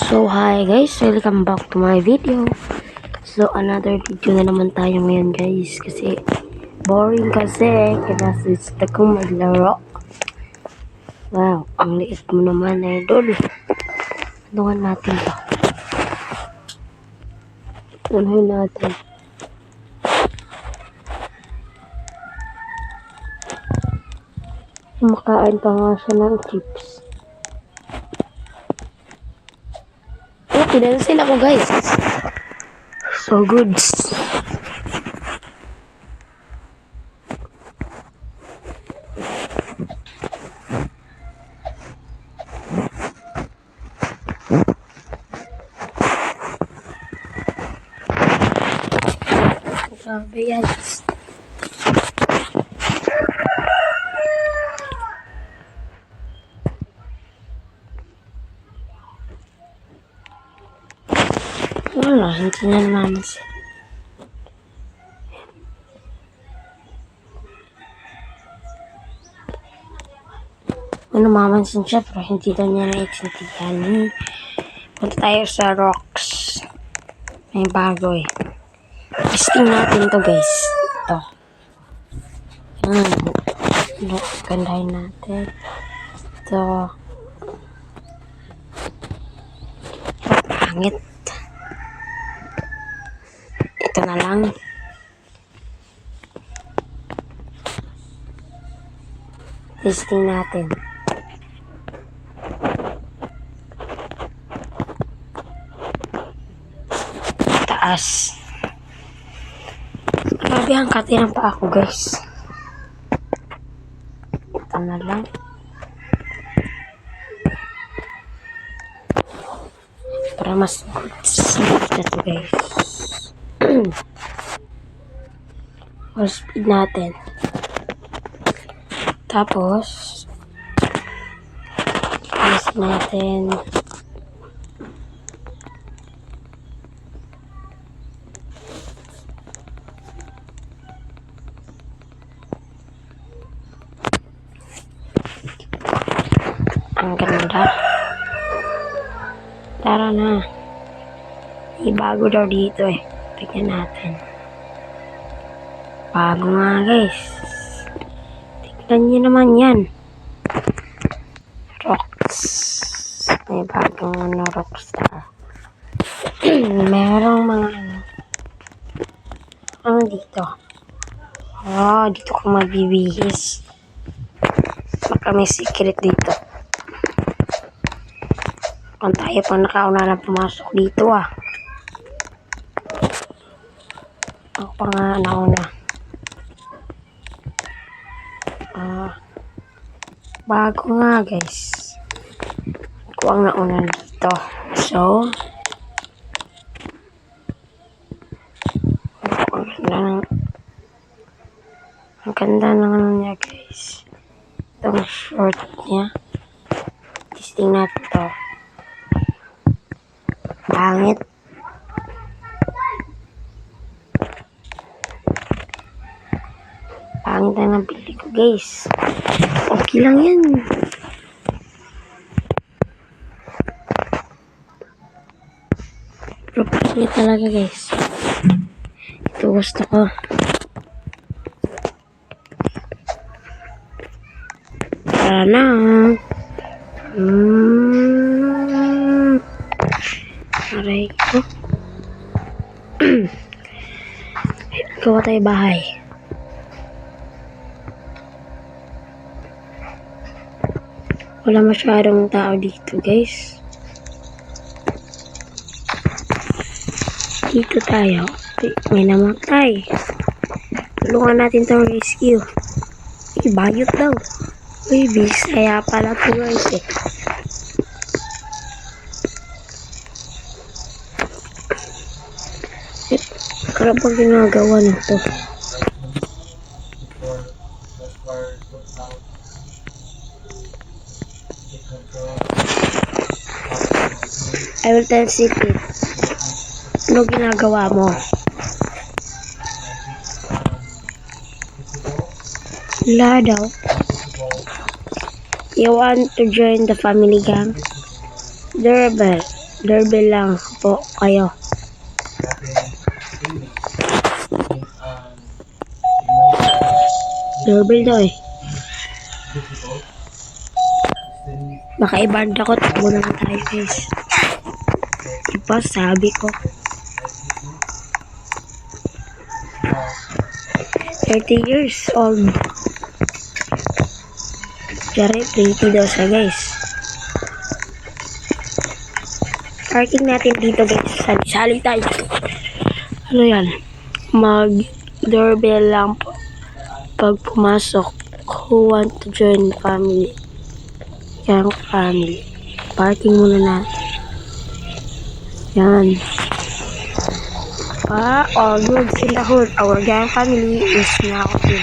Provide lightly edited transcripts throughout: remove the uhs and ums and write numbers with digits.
So hi guys, welcome back to my video. So another video na naman tayo ngayon guys. Kasi boring kasi kinasista kong maglaro. Wow, ang liit mo naman idol. Tungan natin to. Tunahin natin. Makain pa nga siya ng chips. Oh, pinansin ako guys. So good. Grabe yan. Wala, hindi na naman siya. Ano mamansin siya pero hindi daw niya naiintindihan. Punta tayo sa rocks. May bago eh. Testing natin to guys. Ito. Gandahin natin. Ito. Pangit. Ito na lang. Testing natin. Taas. Grabe ang katirang pa ako guys. Ito na lang. Para mas good na to guys. Or speed natin. Tapos ayos natin. Ang ganda. Tara na. May bago daw dito eh. Tignan natin. Bago nga guys. Tignan nyo naman yan. Rocks. May bagong rockstar. Merong mga ano dito. Oh, dito ko magbibihis. Baka may secret dito. Kung tayo pa nakauna na pumasok dito ah. Ako pa nga nauna. Bago nga guys. Ako ang nauna dito. So, ang ganda ng ano niya guys. Itong short niya. Testing natin to. Pangit. Pangit na nabili ko guys. Okay lang yan. Pero pangit talaga guys. Ito gusto ko. Tara na. Aray ko. Gawa tayo bahay. Wala masyadong tao dito guys. Dito tayo. May namatay. Tulungan natin itong rescue. Bayot daw. Uy, Bisaya pala to guys eh. Karap ang ginagawa nito. I will tell secret. Ano ginagawa mo? Wala daw. You want to join the family gang? Durable. Doorbell lang po kayo. Doorbell daw eh. Baka i-band ako, takbo naman tayo guys. Diba, sabi ko. 30 years old. Jari, pretty daw siya guys. Parking natin dito guys. Sali tayo. Ano yan? Mag-doorbell lang po. Pag pumasok, who want to join family? Yang family. Parking muna na. Yan. All good in the hood. Our gang family is now in.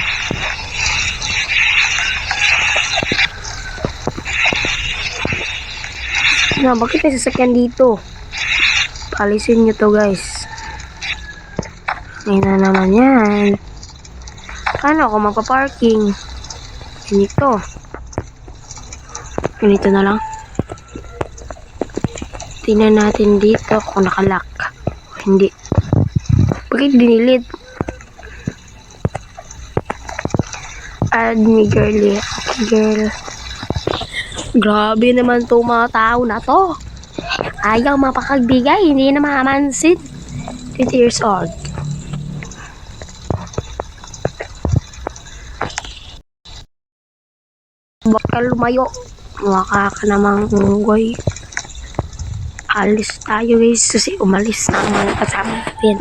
Na, bakit may sasakyan dito? Palisin nyo to guys. Ngayon na naman yan. Paano ako magpa-parking? Ganito na lang. Tingnan natin dito kung nakalock o hindi. Bakit dinilit? Add me girly. Okay, girl. Grabe naman to mga tao na to. Ayaw mapakagbigay. Hindi na mamansin. 20 years old. Baka lumayo. Waka ka namang unggoy. Alis tayo guys. Kasi umalis na ang mga kasama natin.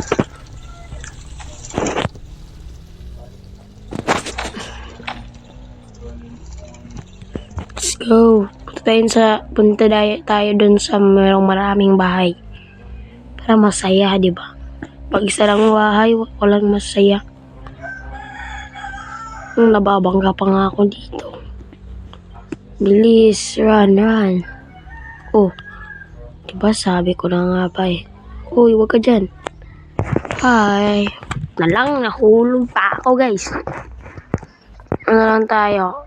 Let's go. Punta tayo dun sa merong maraming bahay. Para masaya, di ba? Pag isa lang bahay, walang masaya. Nababangga pa nga ako dito. Bilis, run. Oh, diba sabi ko na nga ba eh. Uy, wag ka dyan. Hi. Nahulog pa ako guys. Ano lang tayo.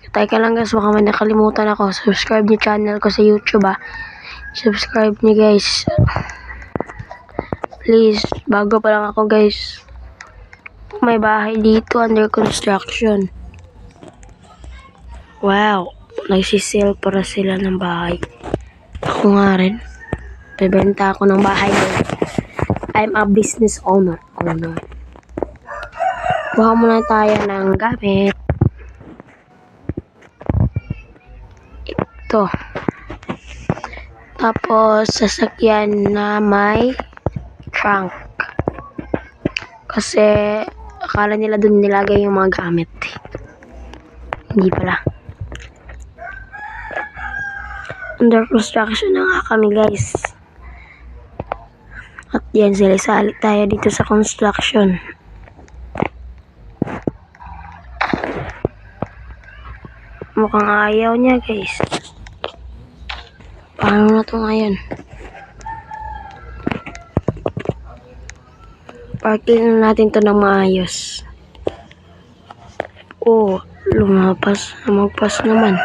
Teka lang guys, baka may nakalimutan ako. Subscribe niyo channel ko sa YouTube Subscribe niyo guys. Please, bago pa lang ako guys. May bahay dito under construction. Wow, nagsisale para sila ng bahay. Ako nga rin. Bebenta ako ng bahay guys. I'm a business owner. Kuha muna tayo ng gamit. Ito. Tapos, sasakyan na may trunk. Kasi, akala nila dun nilagay yung mga gamit. Hindi pala. Under construction na nga kami guys. At yan, sali tayo dito sa construction. Mukhang ayaw niya guys. Paano na to ngayon? Parking natin to ng maayos. Oh, lumagpas naman.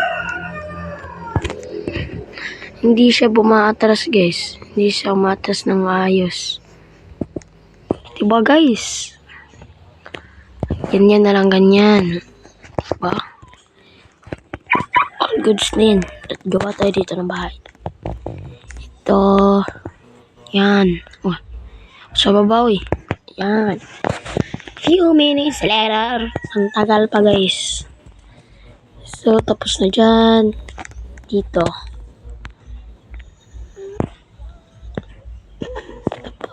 Hindi siya bumaatras guys. Hindi siya umatras ng maayos. Diba guys? Ganyan na lang ganyan. Diba? All goods na yan. At gawa tayo dito ng bahay. Ito. Yan. Oh, sa babaw eh. Yan. Few minutes later. Ang tagal pa guys. So, tapos na dyan. Dito.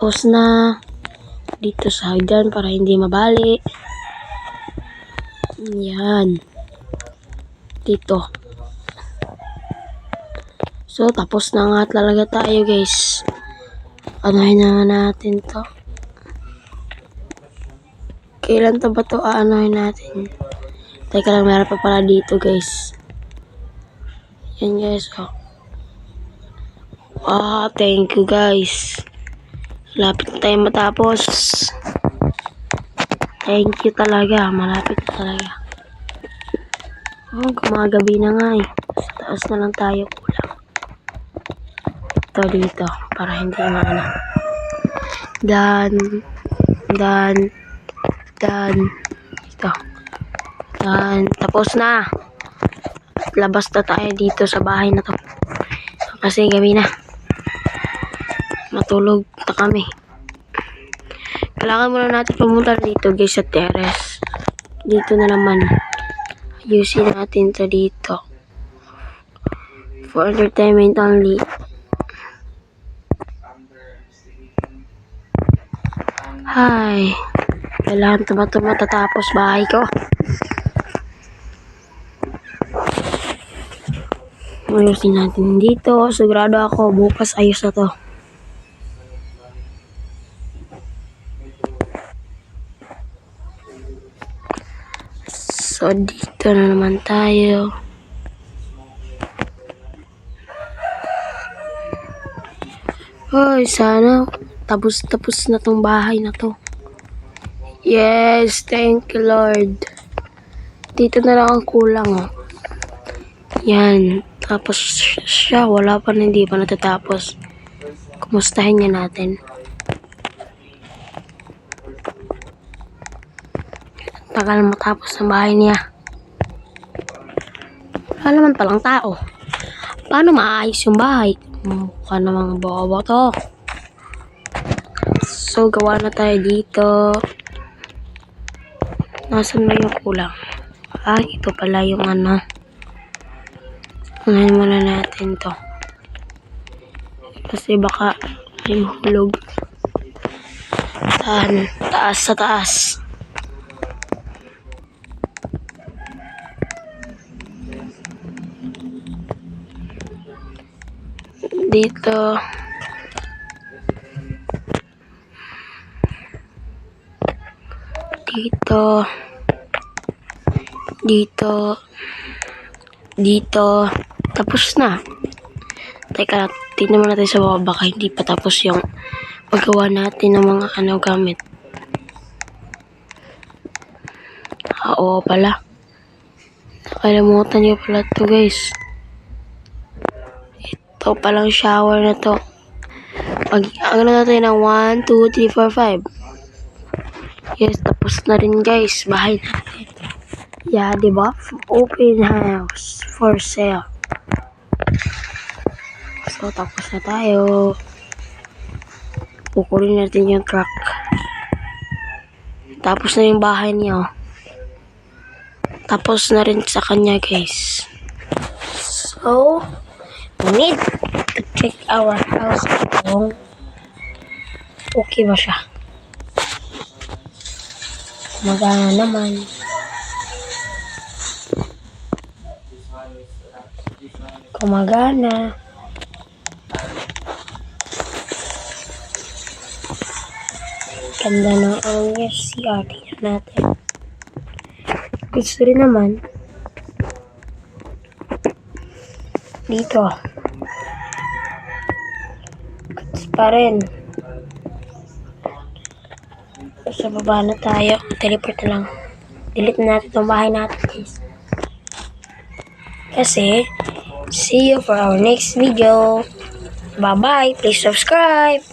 Tapos na. Dito sa hagdan para hindi mabali. Yan. Dito. So, tapos na nga talaga tayo guys. Anuhin na natin to. Kailan to ba to aanohin natin? Teka lang, meron pa pala dito guys. Yan guys, oh. Thank you guys. Malapit na tayo matapos. Thank you talaga. Malapit na talaga. Oh, gumagabi na nga eh. Sa taas na lang tayo kulang. to dito para hindi na ano. Dan. Ito. Dan. Tapos na. At labas na tayo dito sa bahay na to. Kasi gabi na. Matulog na kami. Kailangan muna natin pumunta dito guys sa terrace. Dito na naman. Ayusin natin to dito. For entertainment only. Hi. Kailangan matatapos bahay ko. Ayusin natin dito. Sigurado ako bukas ayos na to. So dito na naman tayo. Hoy, sana tapos na tong bahay na to. Yes, thank you Lord. Dito na lang ang kulang oh. Yan. Tapos siya, wala pa, hindi pa natatapos. Kumustahin niya natin. Tagal matapos ang bahay niya. Wala naman palang tao. Paano maayos yung bahay? Mukha namang bobo to. So, gawa na tayo dito. Nasaan ba yung kulang? Ito pala yung ano. Unahin muna natin to. Kasi baka may hulog. Taas sa taas. Dito. Dito. Tapos na. Teka, tingnan natin sa baba. Baka hindi pa tapos yung paggawa natin ng mga gamit. Oo pala. Nakalimutan niyo pala to guys. Ito palang shower na to. Natin ng 1, 2, 3, 4, 5. Yes, tapos na rin guys. Bahay natin. Yeah, diba? Open house for sale. So, tapos na tayo. Kukunin natin yung truck. Tapos na yung bahay niya. Tapos na rin sa kanya, guys. So, we need to check our house kung okay ba siya. Magana naman. Kumagana. Ganda ng ang CR. Tingnan natin. Gusto rin naman. Dito. Gusto pa rin. Sa baba na tayo. Teleport na lang. Delete na natin itong bahay natin, guys. Kasi, see you for our next video. Bye-bye. Please subscribe.